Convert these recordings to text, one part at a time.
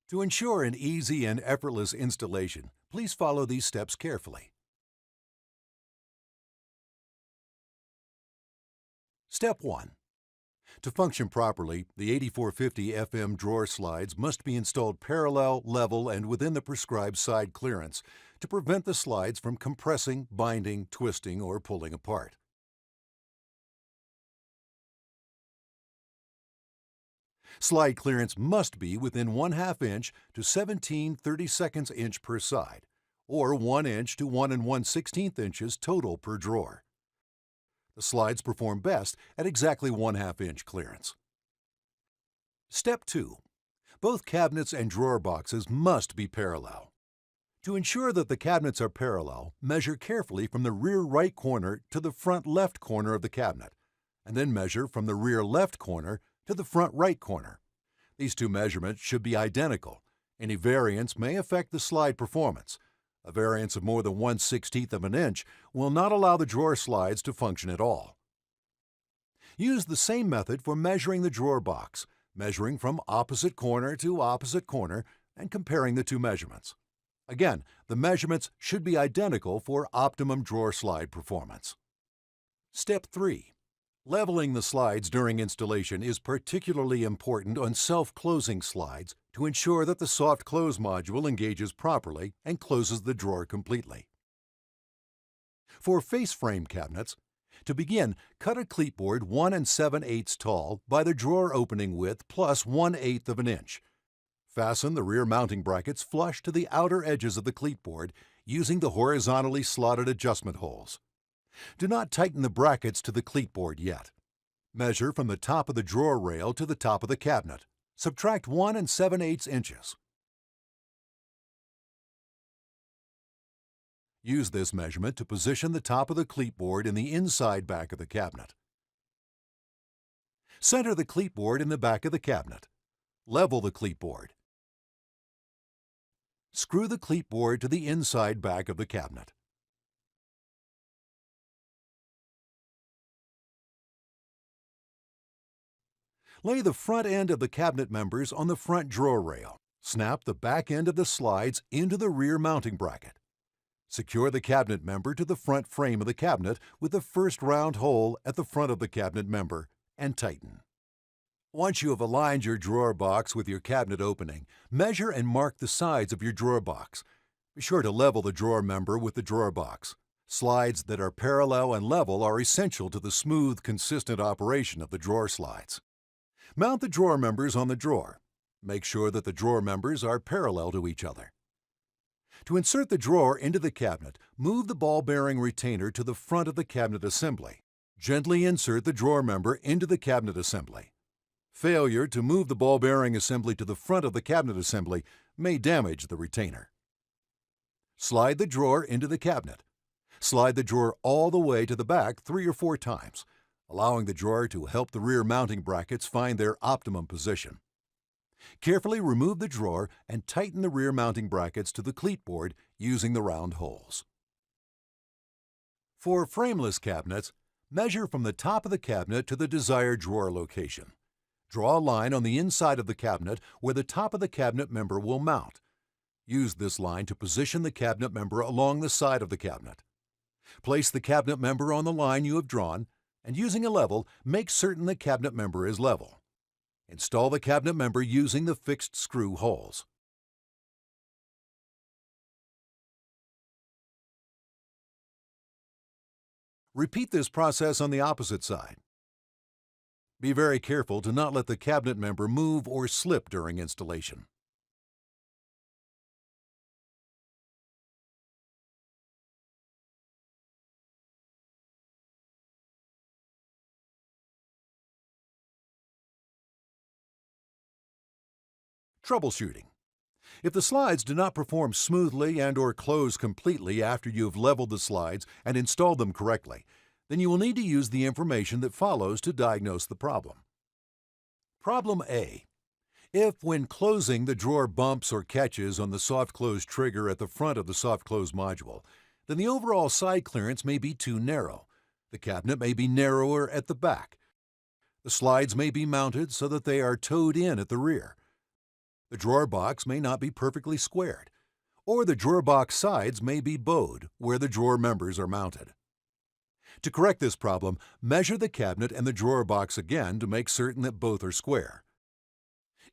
To ensure an easy and effortless installation, please follow these steps carefully. Step 1. To function properly, the 8450 FM drawer slides must be installed parallel, level, and within the prescribed side clearance to prevent the slides from compressing, binding, twisting, or pulling apart. Slide clearance must be within 1/2 inch to 17/32 inch per side, or 1 inch to 1 1/16 inches total per drawer. The slides perform best at exactly 1/2 inch clearance. Step 2. Both cabinets and drawer boxes must be parallel. To ensure that the cabinets are parallel, measure carefully from the rear right corner to the front left corner of the cabinet, and then measure from the rear left corner to the front right corner. These two measurements should be identical. Any variance may affect the slide performance. A variance of more than 1/16 of an inch will not allow the drawer slides to function at all. Use the same method for measuring the drawer box, measuring from opposite corner to opposite corner and comparing the two measurements. Again, the measurements should be identical for optimum drawer slide performance. Step 3. Leveling the slides during installation is particularly important on self-closing slides to ensure that the soft close module engages properly and closes the drawer completely. For face frame cabinets, to begin, cut a cleatboard 1 7/8 tall by the drawer opening width plus 1/8 of an inch. Fasten the rear mounting brackets flush to the outer edges of the cleatboard using the horizontally slotted adjustment holes. Do not tighten the brackets to the cleatboard yet. Measure from the top of the drawer rail to the top of the cabinet. Subtract 1 7/8 inches. Use this measurement to position the top of the cleatboard in the inside back of the cabinet. Center the cleatboard in the back of the cabinet. Level the cleatboard. Screw the cleatboard to the inside back of the cabinet. Lay the front end of the cabinet members on the front drawer rail. Snap the back end of the slides into the rear mounting bracket. Secure the cabinet member to the front frame of the cabinet with the first round hole at the front of the cabinet member and tighten. Once you have aligned your drawer box with your cabinet opening, measure and mark the sides of your drawer box. Be sure to level the drawer member with the drawer box. Slides that are parallel and level are essential to the smooth, consistent operation of the drawer slides. Mount the drawer members on the drawer. Make sure that the drawer members are parallel to each other. To insert the drawer into the cabinet, move the ball bearing retainer to the front of the cabinet assembly. Gently insert the drawer member into the cabinet assembly. Failure to move the ball bearing assembly to the front of the cabinet assembly may damage the retainer. Slide the drawer into the cabinet. Slide the drawer all the way to the back 3 or 4 times, allowing the drawer to help the rear mounting brackets find their optimum position. Carefully remove the drawer and tighten the rear mounting brackets to the cleatboard using the round holes. For frameless cabinets, measure from the top of the cabinet to the desired drawer location. Draw a line on the inside of the cabinet where the top of the cabinet member will mount. Use this line to position the cabinet member along the side of the cabinet. Place the cabinet member on the line you have drawn, and using a level, make certain the cabinet member is level. Install the cabinet member using the fixed screw holes. Repeat this process on the opposite side. Be very careful to not let the cabinet member move or slip during installation. Troubleshooting. If the slides do not perform smoothly and/or close completely after you have leveled the slides and installed them correctly, then you will need to use the information that follows to diagnose the problem. Problem A. If, when closing, the drawer bumps or catches on the soft close trigger at the front of the soft close module, then the overall side clearance may be too narrow. The cabinet may be narrower at the back. The slides may be mounted so that they are towed in at the rear. The drawer box may not be perfectly squared, or the drawer box sides may be bowed where the drawer members are mounted. To correct this problem, measure the cabinet and the drawer box again to make certain that both are square.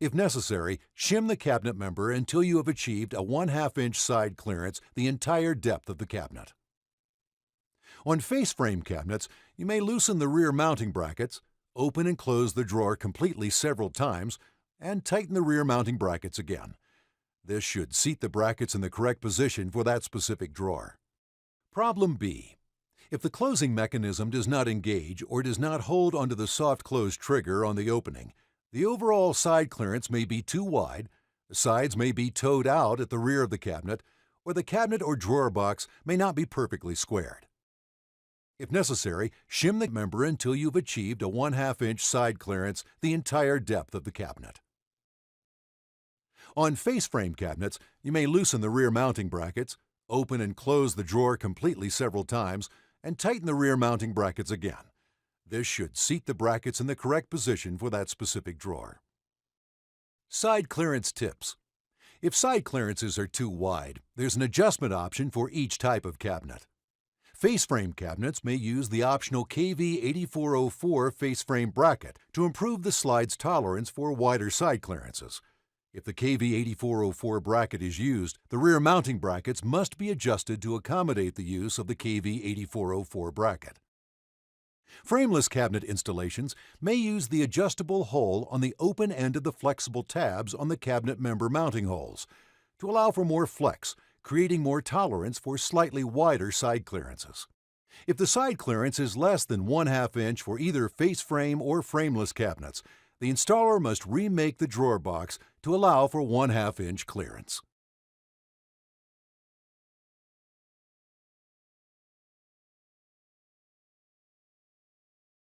If necessary, shim the cabinet member until you have achieved a 1/2 inch side clearance the entire depth of the cabinet. On face frame cabinets, you may loosen the rear mounting brackets, open and close the drawer completely several times, and tighten the rear mounting brackets again. This should seat the brackets in the correct position for that specific drawer. Problem B. If the closing mechanism does not engage or does not hold onto the soft close trigger on the opening, the overall side clearance may be too wide, the sides may be toed out at the rear of the cabinet, or the cabinet or drawer box may not be perfectly squared. If necessary, shim the member until you've achieved a 1/2 inch side clearance the entire depth of the cabinet. On face frame cabinets, you may loosen the rear mounting brackets, open and close the drawer completely several times, and tighten the rear mounting brackets again. This should seat the brackets in the correct position for that specific drawer. Side clearance tips. If side clearances are too wide, there's an adjustment option for each type of cabinet. Face frame cabinets may use the optional KV8404 face frame bracket to improve the slide's tolerance for wider side clearances. If the KV8404 bracket is used, the rear mounting brackets must be adjusted to accommodate the use of the KV8404 bracket. Frameless cabinet installations may use the adjustable hole on the open end of the flexible tabs on the cabinet member mounting holes to allow for more flex, creating more tolerance for slightly wider side clearances. If the side clearance is less than 1/2 inch for either face frame or frameless cabinets, the installer must remake the drawer box to allow for 1/2 inch clearance.